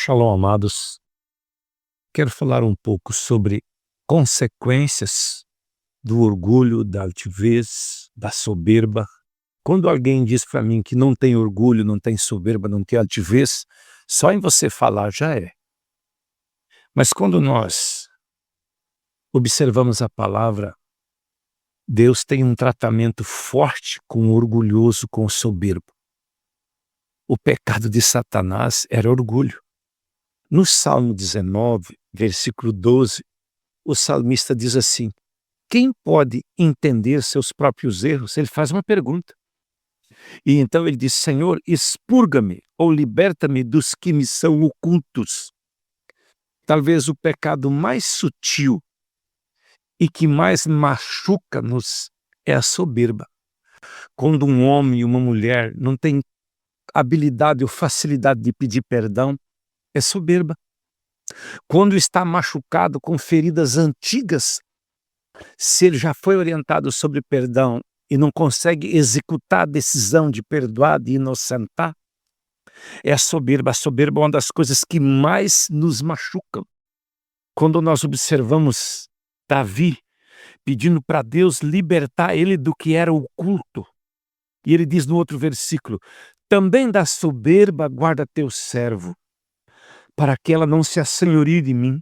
Shalom, amados. Quero falar um pouco sobre consequências do orgulho, da altivez, da soberba. Quando alguém diz para mim que não tem orgulho, não tem soberba, não tem altivez, só em você falar já é. Mas quando nós observamos a palavra, Deus tem um tratamento forte com o orgulhoso, com o soberbo. O pecado de Satanás era orgulho. No Salmo 19, versículo 12, o salmista diz assim: quem pode entender seus próprios erros? Ele faz uma pergunta. E então ele diz: Senhor, expurga-me ou liberta-me dos que me são ocultos. Talvez o pecado mais sutil e que mais machuca-nos é a soberba. Quando um homem e uma mulher não têm habilidade ou facilidade de pedir perdão, é soberba. Quando está machucado com feridas antigas, se ele já foi orientado sobre perdão e não consegue executar a decisão de perdoar, de inocentar, é a soberba. A soberba é uma das coisas que mais nos machucam. Quando nós observamos Davi pedindo para Deus libertar ele do que era oculto, e ele diz no outro versículo: também da soberba guarda teu servo, para que ela não se assenhorie de mim.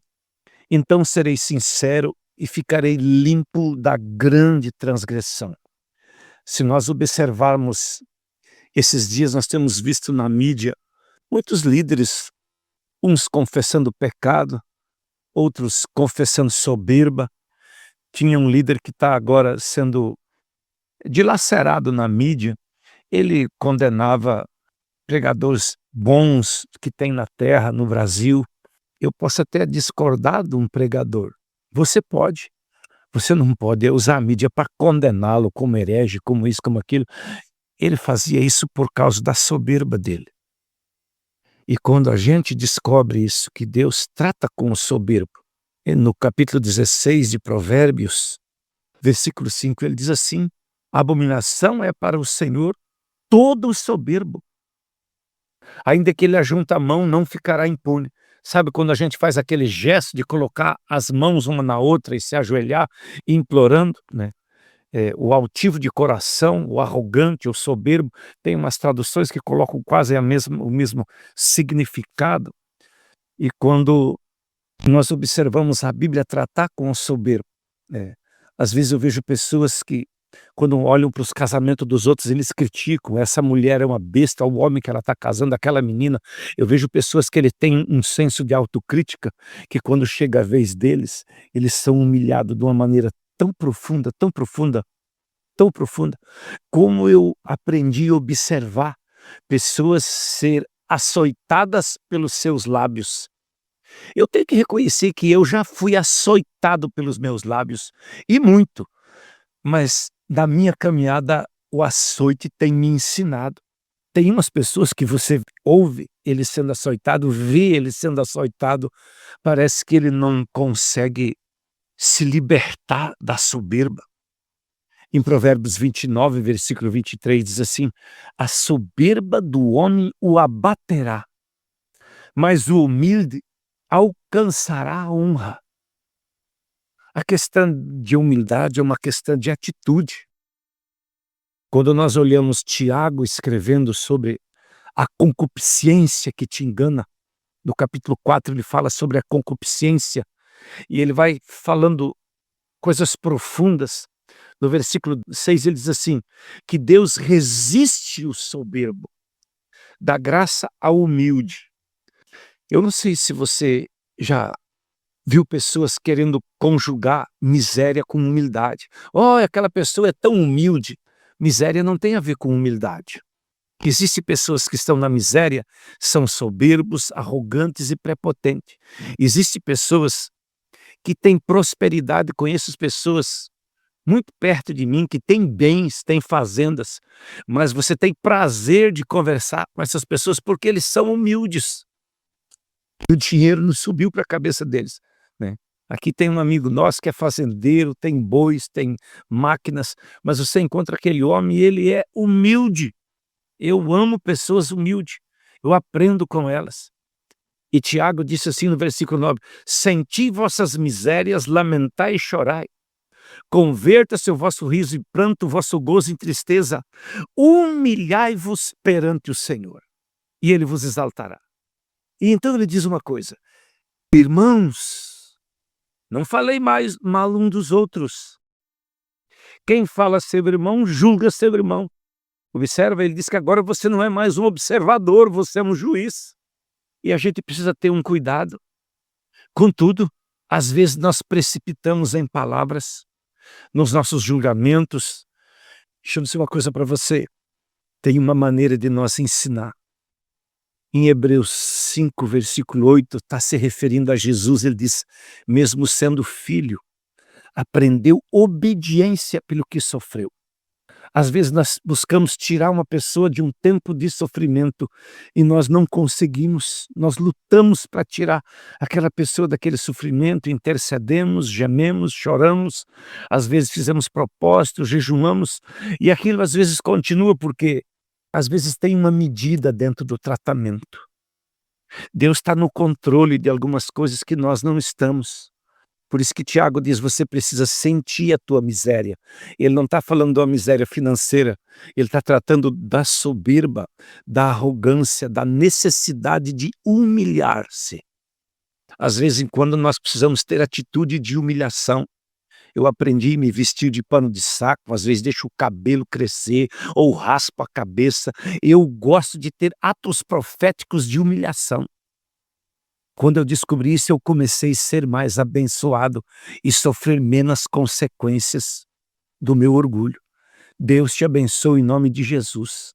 Então serei sincero e ficarei limpo da grande transgressão. Se nós observarmos, esses dias nós temos visto na mídia muitos líderes, uns confessando pecado, outros confessando soberba. Tinha um líder que está agora sendo dilacerado na mídia. Ele condenava pregadores bons que tem na terra, no Brasil. Eu posso até discordar de um pregador. Você pode. Você não pode usar a mídia para condená-lo como herege, como isso, como aquilo. Ele fazia isso por causa da soberba dele. E quando a gente descobre isso, que Deus trata com o soberbo, no capítulo 16 de Provérbios, versículo 5, ele diz assim: abominação é para o Senhor todo o soberbo. Ainda que ele ajunta a mão, não ficará impune. Sabe quando a gente faz aquele gesto de colocar as mãos uma na outra e se ajoelhar, implorando, né? O altivo de coração, o arrogante, o soberbo, tem umas traduções que colocam quase o mesmo significado. E quando nós observamos a Bíblia tratar com o soberbo, às vezes eu vejo pessoas que, quando olham para os casamentos dos outros, eles criticam: essa mulher é uma besta, o homem que ela está casando, aquela menina. Eu vejo pessoas que ele têm um senso de autocrítica, que quando chega a vez deles, eles são humilhados de uma maneira tão profunda, tão profunda, tão profunda. Como eu aprendi a observar pessoas ser açoitadas pelos seus lábios. Eu tenho que reconhecer que eu já fui açoitado pelos meus lábios, e muito. Mas na minha caminhada, o açoite tem me ensinado. Tem umas pessoas que você ouve ele sendo açoitado, vê ele sendo açoitado, parece que ele não consegue se libertar da soberba. Em Provérbios 29, versículo 23, diz assim: a soberba do homem o abaterá, mas o humilde alcançará a honra. A questão de humildade é uma questão de atitude. Quando nós olhamos Tiago escrevendo sobre a concupiscência que te engana, no capítulo 4 ele fala sobre a concupiscência, e ele vai falando coisas profundas. No versículo 6 ele diz assim, que Deus resiste o soberbo, dá graça ao humilde. Eu não sei se você já viu pessoas querendo conjugar miséria com humildade. Oh, aquela pessoa é tão humilde. Miséria não tem a ver com humildade. Existem pessoas que estão na miséria, são soberbos, arrogantes e prepotentes. Existem pessoas que têm prosperidade, conheço pessoas muito perto de mim que têm bens, têm fazendas, mas você tem prazer de conversar com essas pessoas porque eles são humildes. O dinheiro não subiu para a cabeça deles, né? Aqui tem um amigo nosso que é fazendeiro, tem bois, tem máquinas, mas você encontra aquele homem e ele é humilde. Eu amo pessoas humildes, eu aprendo com elas. E Tiago disse assim no versículo 9: senti vossas misérias, lamentai e chorai. Converta-se o vosso riso em pranto, o vosso gozo em tristeza. Humilhai-vos perante o Senhor, e ele vos exaltará. E então ele diz uma coisa: irmãos, não falei mais mal um dos outros. Quem fala seu irmão, julga seu irmão. Observa, ele diz que agora você não é mais um observador, você é um juiz. E a gente precisa ter um cuidado. Contudo, às vezes nós precipitamos em palavras, nos nossos julgamentos. Deixa eu dizer uma coisa para você. Tem uma maneira de nós ensinar. Em Hebreus 5, versículo 8, está se referindo a Jesus. Ele diz, mesmo sendo filho, aprendeu obediência pelo que sofreu. Às vezes nós buscamos tirar uma pessoa de um tempo de sofrimento e nós não conseguimos. Nós lutamos para tirar aquela pessoa daquele sofrimento, intercedemos, gememos, choramos, às vezes fizemos propósitos, jejuamos, e aquilo às vezes continua porque às vezes tem uma medida dentro do tratamento. Deus está no controle de algumas coisas que nós não estamos. Por isso que Tiago diz, você precisa sentir a tua miséria. Ele não está falando de uma miséria financeira, ele está tratando da soberba, da arrogância, da necessidade de humilhar-se. Às vezes, quando nós precisamos ter atitude de humilhação, eu aprendi a me vestir de pano de saco, às vezes deixo o cabelo crescer ou raspo a cabeça. Eu gosto de ter atos proféticos de humilhação. Quando eu descobri isso, eu comecei a ser mais abençoado e sofrer menos consequências do meu orgulho. Deus te abençoe em nome de Jesus.